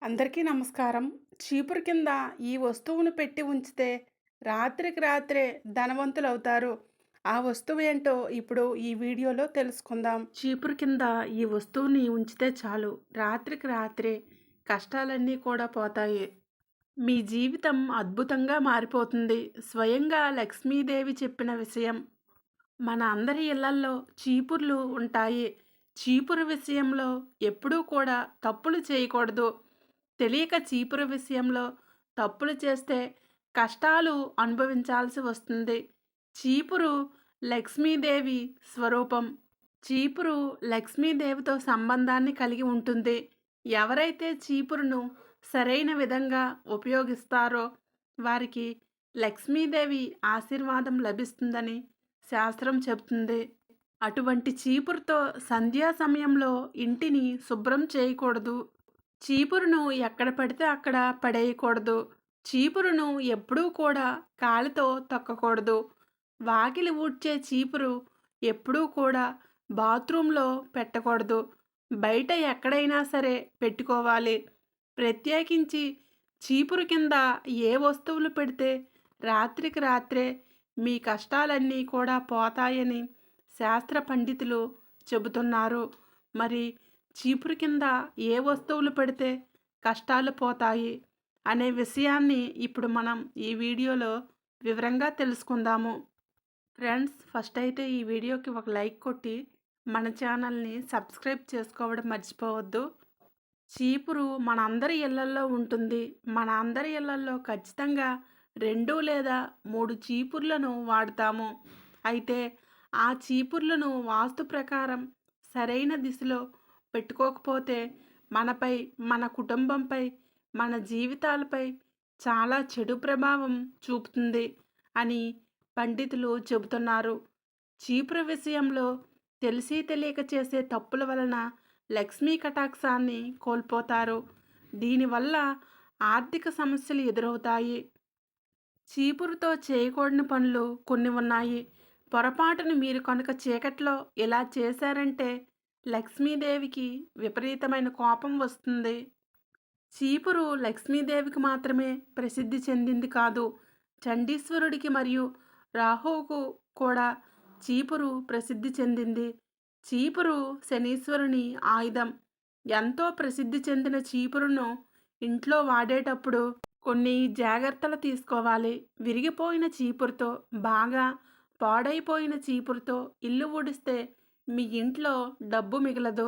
అందరికీ నమస్కారం. చీపురు కింద ఈ వస్తువును పెట్టి ఉంచితే రాత్రికి రాత్రే ధనవంతులవుతారు. ఆ వస్తువేంటో ఇప్పుడు ఈ వీడియోలో తెలుసుకుందాం. చీపురు కింద ఈ వస్తువుని ఉంచితే చాలు రాత్రికి రాత్రే కష్టాలన్నీ కూడా పోతాయి. మీ జీవితం అద్భుతంగా మారిపోతుంది. స్వయంగా లక్ష్మీదేవి చెప్పిన విషయం. మన అందరి ఇళ్లల్లో చీపుర్లు ఉంటాయి. చీపురు విషయంలో ఎప్పుడూ కూడా తప్పులు చేయకూడదు. తెలియక చీపురు విషయంలో తప్పులు చేస్తే కష్టాలు అనుభవించాల్సి వస్తుంది. చీపురు లక్ష్మీదేవి స్వరూపం. చీపురు లక్ష్మీదేవితో సంబంధాన్ని కలిగి ఉంటుంది. ఎవరైతే చీపురును సరైన విధంగా ఉపయోగిస్తారో వారికి లక్ష్మీదేవి ఆశీర్వాదం లభిస్తుందని శాస్త్రం చెబుతుంది. అటువంటి చీపురుతో సంధ్యా సమయంలో ఇంటిని శుభ్రం చేయకూడదు. చీపురును ఎక్కడ పడితే అక్కడ పడేయకూడదు. చీపురును ఎప్పుడూ కూడా కాలితో తొక్కకూడదు. వాకిలి ఊడ్చే చీపురు ఎప్పుడూ కూడా బాత్రూంలో పెట్టకూడదు. బయట ఎక్కడైనా సరే పెట్టుకోవాలి. ప్రత్యేకించి చీపురు కింద ఏ వస్తువులు పెడితే రాత్రికి రాత్రే మీ కష్టాలన్నీ కూడా పోతాయని శాస్త్ర పండితులు చెబుతున్నారు. మరి చీపురు కింద ఏ వస్తువులు పెడితే కష్టాలు పోతాయి అనే విషయాన్ని ఇప్పుడు మనం ఈ వీడియోలో వివరంగా తెలుసుకుందాము. ఫ్రెండ్స్, ఫస్ట్ అయితే ఈ వీడియోకి ఒక లైక్ కొట్టి మన ఛానల్ని సబ్స్క్రైబ్ చేసుకోవడం మర్చిపోవద్దు. చీపురు మనందరి ఇళ్లల్లో ఉంటుంది. మన అందరి ఇళ్లల్లో ఖచ్చితంగా 2 లేదా 3 చీపుర్లను వాడతాము. అయితే ఆ చీపుర్లను వాస్తు ప్రకారం సరైన దిశలో పెట్టుకోకపోతే మనపై, మన కుటుంబంపై, మన జీవితాలపై చాలా చెడు ప్రభావం చూపుతుంది అని పండితులు చెబుతున్నారు. చీపురు విషయంలో తెలిసి తెలియక చేసే తప్పుల వలన లక్ష్మీ కటాక్షాన్ని కోల్పోతారు. దీనివల్ల ఆర్థిక సమస్యలు ఎదురవుతాయి. చీపురుతో చేయకూడని పనులు కొన్ని ఉన్నాయి. పొరపాటును మీరు కనుక చీకట్లో ఇలా చేశారంటే లక్ష్మీదేవికి విపరీతమైన కోపం వస్తుంది. చీపురు లక్ష్మీదేవికి మాత్రమే ప్రసిద్ధి చెందింది కాదు, చండీశ్వరుడికి మరియు రాహువుకు కూడా చీపురు ప్రసిద్ధి చెందింది. చీపురు శనీశ్వరుని ఆయుధం. ఎంతో ప్రసిద్ధి చెందిన చీపురును ఇంట్లో వాడేటప్పుడు కొన్ని జాగ్రత్తలు తీసుకోవాలి. విరిగిపోయిన చీపురుతో, బాగా పాడైపోయిన చీపురుతో ఇల్లు ఊడిస్తే మీ ఇంట్లో డబ్బు మిగలదు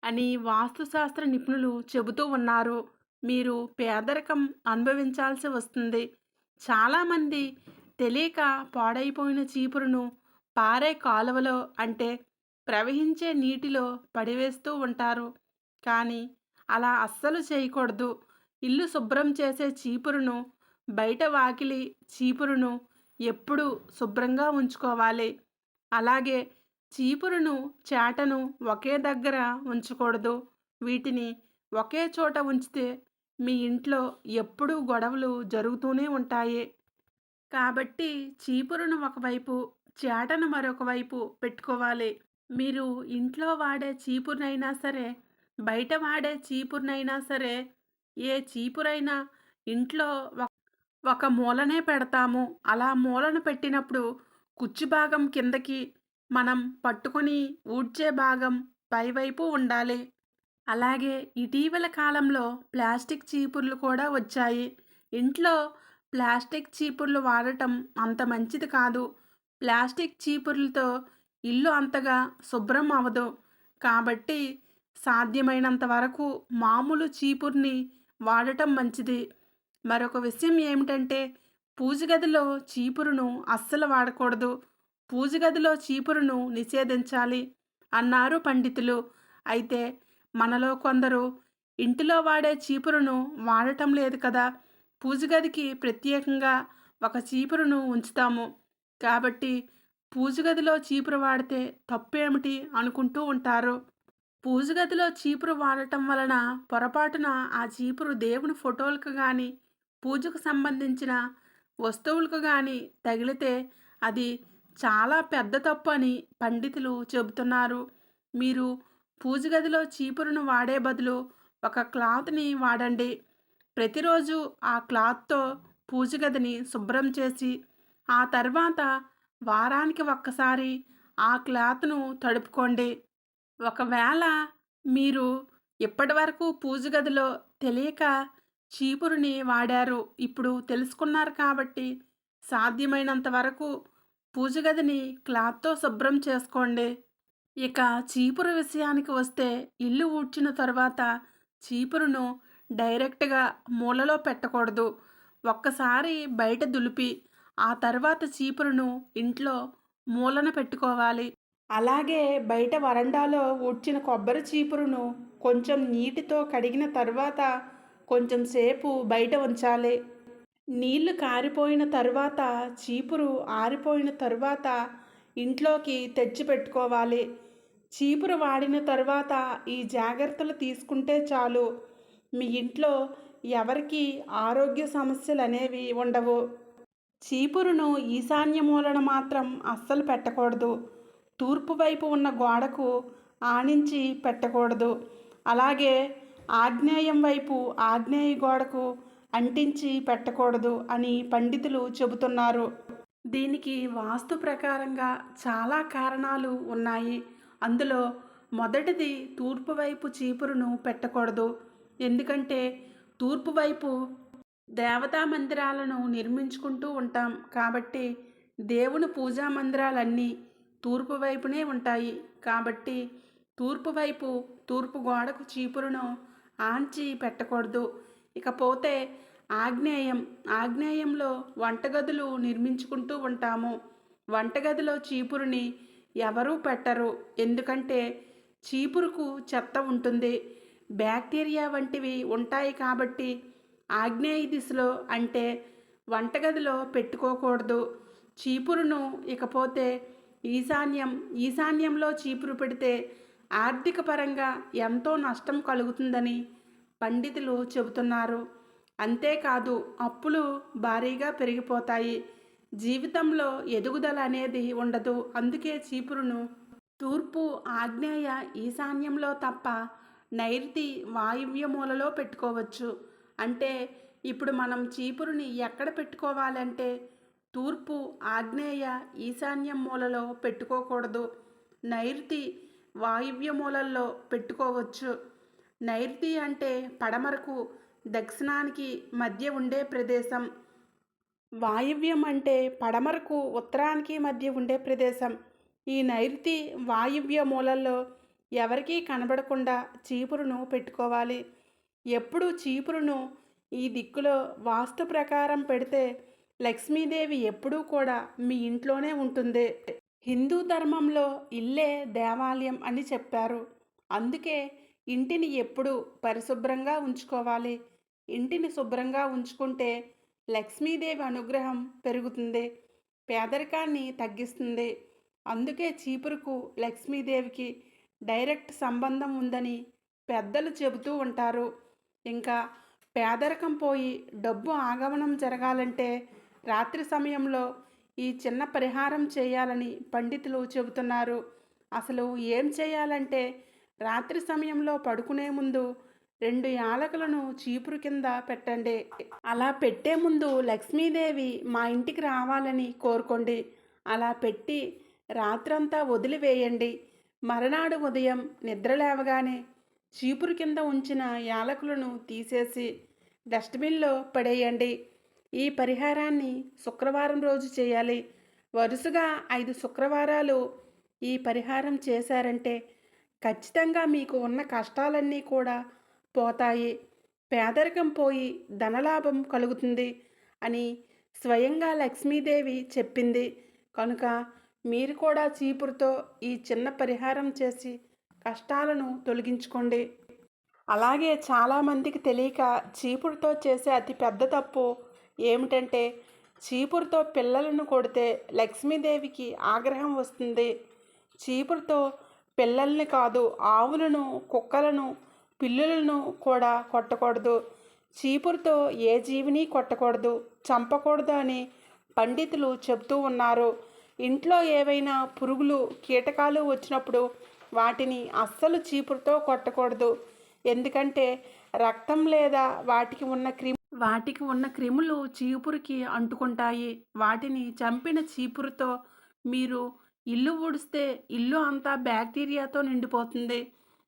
అని వాస్తుశాస్త్ర నిపుణులు చెబుతూ ఉన్నారు. మీరు పేదరికం అనుభవించాల్సి వస్తుంది. చాలామంది తెలియక పాడైపోయిన చీపురును పారే కాలువలో, అంటే ప్రవహించే నీటిలో పడివేస్తూ ఉంటారు. కానీ అలా అస్సలు చేయకూడదు. ఇల్లు శుభ్రం చేసే చీపురును, బయట వాకిలి చీపురును ఎప్పుడూ శుభ్రంగా ఉంచుకోవాలి. అలాగే చీపురును, చాటను ఒకే దగ్గర ఉంచకూడదు. వీటిని ఒకే చోట ఉంచితే మీ ఇంట్లో ఎప్పుడూ గొడవలు జరుగుతూనే ఉంటాయి. కాబట్టి చీపురును ఒకవైపు, చాటను మరొక వైపు పెట్టుకోవాలి. మీరు ఇంట్లో వాడే చీపురునైనా సరే, బయట వాడే చీపురునైనా సరే, ఏ చీపురైనా ఇంట్లో ఒక మూలనే పెడతాము. అలా మూలను పెట్టినప్పుడు కుచ్చు భాగం కిందకి, మనం పట్టుకొని ఊడ్చే భాగం పైవైపు ఉండాలి. అలాగే ఇటీవల కాలంలో ప్లాస్టిక్ చీపుర్లు కూడా వచ్చాయి. ఇంట్లో ప్లాస్టిక్ చీపుర్లు వాడటం అంత మంచిది కాదు. ప్లాస్టిక్ చీపుర్లతో ఇల్లు అంతగా శుభ్రం అవ్వదు. కాబట్టి సాధ్యమైనంత వరకు మామూలు చీపుర్ని వాడటం మంచిది. మరొక విషయం ఏమిటంటే, పూజగదిలో చీపురును అస్సలు వాడకూడదు. పూజగదిలో చీపురును నిషేధించాలి అన్నారు పండితులు. అయితే మనలో కొందరు ఇంటిలో వాడే చీపురును వాడటం లేదు కదా, పూజగదికి ప్రత్యేకంగా ఒక చీపురును ఉంచుతాము. కాబట్టి పూజగదిలో చీపురు వాడితే తప్పేమిటి అనుకుంటూ ఉంటారు. పూజగదిలో చీపురు వాడటం వలన పొరపాటున ఆ చీపురు దేవుని ఫోటోలకు కానీ, పూజకు సంబంధించిన వస్తువులకు కానీ తగిలితే అది చాలా పెద్ద తప్పు అని పండితులు చెబుతున్నారు. మీరు పూజగదిలో చీపురును వాడే బదులు ఒక క్లాత్‌ని వాడండి. ప్రతిరోజు ఆ క్లాత్‌తో పూజ గదిని శుభ్రం చేసి, ఆ తర్వాత వారానికి ఒక్కసారి ఆ క్లాత్‌ను తడుపుకోండి. ఒకవేళ మీరు ఇప్పటివరకు పూజ గదిలో తెలియక చీపురుని వాడారు. ఇప్పుడు తెలుసుకున్నారు కాబట్టి సాధ్యమైనంత వరకు పూజ గదిని క్లాత్‌తో శుభ్రం చేసుకోండి. ఇక చీపురు విషయానికి వస్తే ఇల్లు ఊడ్చిన తరువాత చీపురును డైరెక్ట్‌గా మూలలో పెట్టకూడదు. ఒక్కసారి బయట దులిపి ఆ తర్వాత చీపురును ఇంట్లో మూలన పెట్టుకోవాలి. అలాగే బయట వరండాలో ఊడ్చిన కొబ్బరి చీపురును కొంచెం నీటితో కడిగిన తర్వాత కొంచెం సేపు బయట ఉంచాలి. నీళ్లు కారిపోయిన తరువాత చీపురు ఆరిపోయిన తరువాత ఇంట్లోకి తెచ్చిపెట్టుకోవాలి. చీపురు వాడిన తరువాత ఈ జాగ్రత్తలు తీసుకుంటే చాలు. మీ ఇంట్లో ఎవరికీ ఆరోగ్య సమస్యలనేవి ఉండవు. చీపురును ఈశాన్య మూలన మాత్రం అస్సలు పెట్టకూడదు. తూర్పు వైపు ఉన్న గోడకు ఆనించి పెట్టకూడదు. అలాగే ఆగ్నేయం వైపు ఆగ్నేయ గోడకు అంటించి పెట్టకూడదు అని పండితులు చెబుతున్నారు. దీనికి వాస్తు ప్రకారంగా చాలా కారణాలు ఉన్నాయి. అందులో మొదటిది తూర్పు వైపు చీపురును పెట్టకూడదు. ఎందుకంటే తూర్పు వైపు దేవతా మందిరాలను నిర్మించుకుంటూ ఉంటాం కాబట్టి దేవుని పూజా మందిరాలన్నీ తూర్పు వైపునే ఉంటాయి. కాబట్టి తూర్పు వైపు తూర్పు గోడకు చీపురును ఆంచి పెట్టకూడదు. ఇకపోతే ఆగ్నేయం ఆగ్నేయంలో వంటగదులు నిర్మించుకుంటూ ఉంటాము. వంటగదిలో చీపురుని ఎవరూ పెట్టరు. ఎందుకంటే చీపురుకు చెత్త ఉంటుంది, బ్యాక్టీరియా వంటివి ఉంటాయి కాబట్టి ఆగ్నేయ దిశలో అంటే వంటగదిలో పెట్టుకోకూడదు చీపురును. ఇకపోతే ఈశాన్యంలో చీపురు పెడితే ఆర్థిక పరంగా ఎంతో నష్టం కలుగుతుందని పండితులు చెబుతున్నారు. అంతేకాదు అప్పులు భారీగా పెరిగిపోతాయి. జీవితంలో ఎదుగుదల అనేది ఉండదు. అందుకే చీపురును తూర్పు, ఆగ్నేయ, ఈశాన్యంలో తప్ప నైరుతి, వాయువ్య మూలలో పెట్టుకోవచ్చు. అంటే ఇప్పుడు మనం చీపురుని ఎక్కడ పెట్టుకోవాలంటే తూర్పు, ఆగ్నేయ, ఈశాన్యం మూలలో పెట్టుకోకూడదు. నైరుతి, వాయువ్య మూలల్లో పెట్టుకోవచ్చు. నైరుతి అంటే పడమరకు, దక్షిణానికి మధ్య ఉండే ప్రదేశం. వాయువ్యం అంటే పడమరకు, ఉత్తరానికి మధ్య ఉండే ప్రదేశం. ఈ నైరుతి, వాయువ్య మూలల్లో ఎవరికీ కనబడకుండా చీపురును పెట్టుకోవాలి. ఎప్పుడు చీపురును ఈ దిక్కులో వాస్తు ప్రకారం పెడితే లక్ష్మీదేవి ఎప్పుడూ కూడా మీ ఇంట్లోనే ఉంటుంది. హిందూ ధర్మంలో ఇల్లే దేవాలయం అని చెప్పారు. అందుకే ఇంటిని ఎప్పుడూ పరిశుభ్రంగా ఉంచుకోవాలి. ఇంటిని శుభ్రంగా ఉంచుకుంటే లక్ష్మీదేవి అనుగ్రహం పెరుగుతుంది, పేదరికాన్ని తగ్గిస్తుంది. అందుకే చీపురుకు లక్ష్మీదేవికి డైరెక్ట్ సంబంధం ఉందని పెద్దలు చెబుతూ ఉంటారు. ఇంకా పేదరికం పోయి డబ్బు ఆగమనం జరగాలంటే రాత్రి సమయంలో ఈ చిన్న పరిహారం చేయాలని పండితులు చెబుతున్నారు. అసలు ఏం చేయాలంటే రాత్రి సమయంలో పడుకునే ముందు 2 యాలకులను చీపురు కింద పెట్టండి. అలా పెట్టే ముందు లక్ష్మీదేవి మా ఇంటికి రావాలని కోరుకోండి. అలా పెట్టి రాత్రంతా వదిలివేయండి. మరునాడు ఉదయం నిద్ర లేవగానే చీపురు కింద ఉంచిన యాలకులను తీసేసి డస్ట్బిన్లో పడేయండి. ఈ పరిహారాన్ని శుక్రవారం రోజు చేయాలి. వరుసగా 5 శుక్రవారాలు ఈ పరిహారం చేశారంటే ఖచ్చితంగా మీకు ఉన్న కష్టాలన్నీ కూడా పోతాయి, పేదరికం పోయి ధనలాభం కలుగుతుంది అని స్వయంగా లక్ష్మీదేవి చెప్పింది. కనుక మీరు కూడా చీపురుతో ఈ చిన్న పరిహారం చేసి కష్టాలను తొలగించుకోండి. అలాగే చాలామందికి తెలియక చీపురుతో చేసే అతి పెద్ద తప్పు ఏమిటంటే చీపురుతో పిల్లలను కొడితే లక్ష్మీదేవికి ఆగ్రహం వస్తుంది. చీపురుతో పిల్లల్ని కాదు, ఆవులను, కుక్కలను, పిల్లులను కూడా కొట్టకూడదు. చీపురుతో ఏ జీవిని కొట్టకూడదు, చంపకూడదు అని పండితులు చెబుతూ ఉన్నారు. ఇంట్లో ఏవైనా పురుగులు, కీటకాలు వచ్చినప్పుడు వాటిని అస్సలు చీపురుతో కొట్టకూడదు. ఎందుకంటే రక్తం లేదా వాటికి ఉన్న క్రిములు చీపురుకి అంటుకుంటాయి. వాటిని చంపిన చీపురుతో మీరు ఇల్లు ఊడిస్తే ఇల్లు అంతా బ్యాక్టీరియాతో నిండిపోతుంది.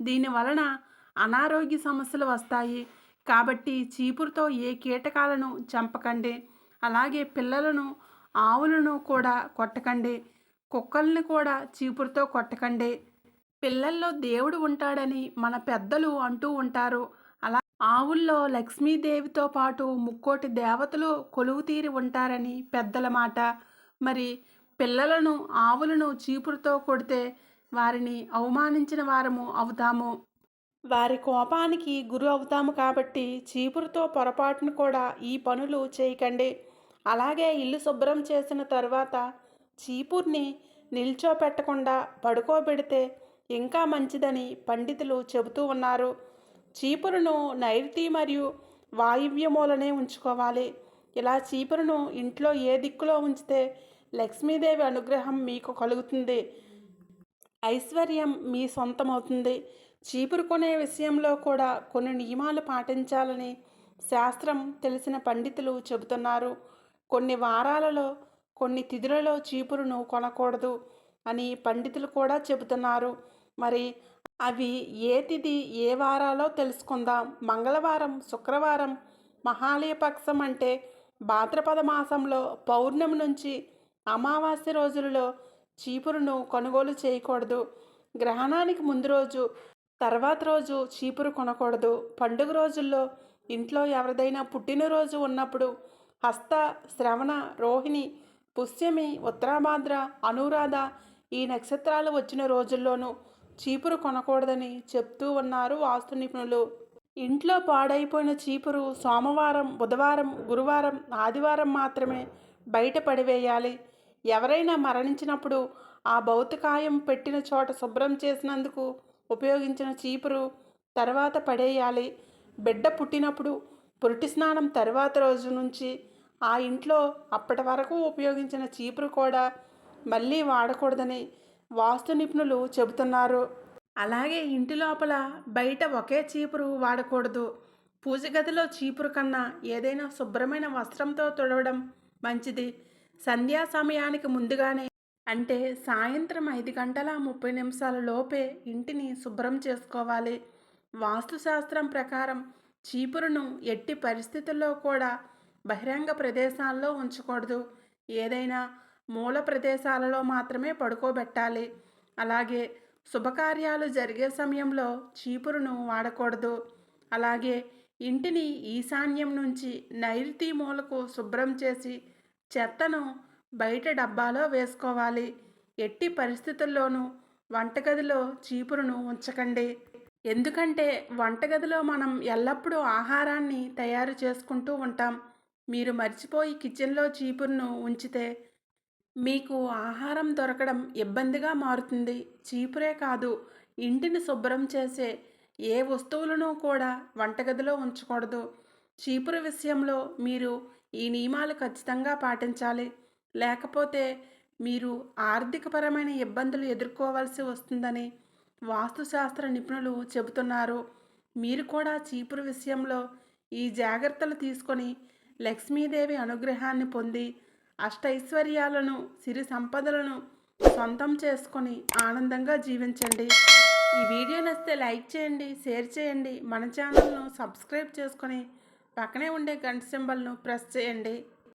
దీని వలన అనారోగ్య సమస్యలు వస్తాయి. కాబట్టి చీపురుతో ఏ కీటకాలను చంపకండి. అలాగే పిల్లలను, ఆవులను కూడా కొట్టకండి. కుక్కల్ని కూడా చీపురుతో కొట్టకండి. పిల్లల్లో దేవుడు ఉంటాడని మన పెద్దలు అంటూ ఉంటారు. అలా ఆవుల్లో లక్ష్మీదేవితో పాటు ముక్కోటి దేవతలు కొలువుతీరి ఉంటారని పెద్దల మాట. మరి పిల్లలను, ఆవులను చీపురుతో కొడితే వారిని అవమానించిన వారము అవుతాము. వారి కోపానికి గురి అవుతాము. కాబట్టి చీపురుతో పొరపాటును కూడా ఈ పనులు చేయకండి. అలాగే ఇల్లు శుభ్రం చేసిన తర్వాత చీపుర్ని నిల్చోపెట్టకుండా పడుకోబెడితే ఇంకా మంచిదని పండితులు చెబుతూ ఉన్నారు. చీపురును నైరుతి మరియు వాయువ్య మూలనే ఉంచుకోవాలి. ఇలా చీపురును ఇంట్లో ఏ దిక్కులో ఉంచితే లక్ష్మీదేవి అనుగ్రహం మీకు కలుగుతుంది, ఐశ్వర్యం మీ సొంతమవుతుంది. చీపురు కొనే విషయంలో కూడా కొన్ని నియమాలు పాటించాలని శాస్త్రం తెలిసిన పండితులు చెబుతున్నారు. కొన్ని వారాలలో, కొన్ని తిథులలో చీపురును కొనకూడదు అని పండితులు కూడా చెబుతున్నారు. మరి అవి ఏ తిథి, ఏ వారాలో తెలుసుకుందాం. మంగళవారం, శుక్రవారం, మహాలయపక్షం అంటే భాద్రపద మాసంలో పౌర్ణమి నుంచి అమావాస్య రోజులలో చీపురును కొనుగోలు చేయకూడదు. గ్రహణానికి ముందు రోజు, తర్వాత రోజు చీపురు కొనకూడదు. పండుగ రోజుల్లో ఇంట్లో ఎవరిదైనా పుట్టినరోజు ఉన్నప్పుడు హస్త, శ్రవణ, రోహిణి, పుష్యమి, ఉత్తరాభాద్ర, అనురాధ ఈ నక్షత్రాలు వచ్చిన రోజుల్లోనూ చీపురు కొనకూడదని చెప్తూ ఉన్నారు వాస్తు నిపుణులు. ఇంట్లో పాడైపోయిన చీపురు సోమవారం, బుధవారం, గురువారం, ఆదివారం మాత్రమే బయట పడివేయాలి. ఎవరైనా మరణించినప్పుడు ఆ భౌతికాయం పెట్టిన చోట శుభ్రం చేసినందుకు ఉపయోగించిన చీపురు తర్వాత పడేయాలి. బిడ్డ పుట్టినప్పుడు పురిటి స్నానం తర్వాత రోజు నుంచి ఆ ఇంట్లో అప్పటి వరకు ఉపయోగించిన చీపురు కూడా మళ్ళీ వాడకూడదని వాస్తు నిపుణులు చెబుతున్నారు. అలాగే ఇంటి లోపల, బయట ఒకే చీపురు వాడకూడదు. పూజ గదిలో చీపురు కన్నా ఏదైనా శుభ్రమైన వస్త్రంతో తుడవడం మంచిది. సంధ్యా సమయానికి ముందుగానే అంటే సాయంత్రం 5:30 లోపే ఇంటిని శుభ్రం చేసుకోవాలి. వాస్తుశాస్త్రం ప్రకారం చీపురును ఎట్టి పరిస్థితుల్లో కూడా బహిరంగ ప్రదేశాల్లో ఉంచకూడదు. ఏదైనా మూల ప్రదేశాలలో మాత్రమే పడుకోబెట్టాలి. అలాగే శుభకార్యాలు జరిగే సమయంలో చీపురును వాడకూడదు. అలాగే ఇంటిని ఈశాన్యం నుంచి నైరుతి మూలకు శుభ్రం చేసి చెత్తను బయట డబ్బాలో వేసుకోవాలి. ఎట్టి పరిస్థితుల్లోనూ వంటగదిలో చీపురును ఉంచకండి. ఎందుకంటే వంటగదిలో మనం ఎల్లప్పుడూ ఆహారాన్ని తయారు చేసుకుంటూ ఉంటాం. మీరు మర్చిపోయి కిచెన్లో చీపురును ఉంచితే మీకు ఆహారం దొరకడం ఇబ్బందిగా మారుతుంది. చీపురే కాదు, ఇంటిని శుభ్రం చేసే ఏ వస్తువులను కూడా వంటగదిలో ఉంచకూడదు. చీపురు విషయంలో మీరు ఈ నియమాలు ఖచ్చితంగా పాటించాలి. లేకపోతే మీరు ఆర్థికపరమైన ఇబ్బందులు ఎదుర్కోవాల్సి వస్తుందని వాస్తుశాస్త్ర నిపుణులు చెబుతున్నారు. మీరు కూడా చీపురు విషయంలో ఈ జాగ్రత్తలు తీసుకొని లక్ష్మీదేవి అనుగ్రహాన్ని పొంది అష్టైశ్వర్యాలను, సిరి సంపదలను సొంతం చేసుకొని ఆనందంగా జీవించండి. ఈ వీడియో నచ్చితే లైక్ చేయండి, షేర్ చేయండి. మన ఛానల్ను సబ్స్క్రైబ్ చేసుకొని పక్కనే ఉండే గంట సింబల్ను ప్రెస్ చేయండి.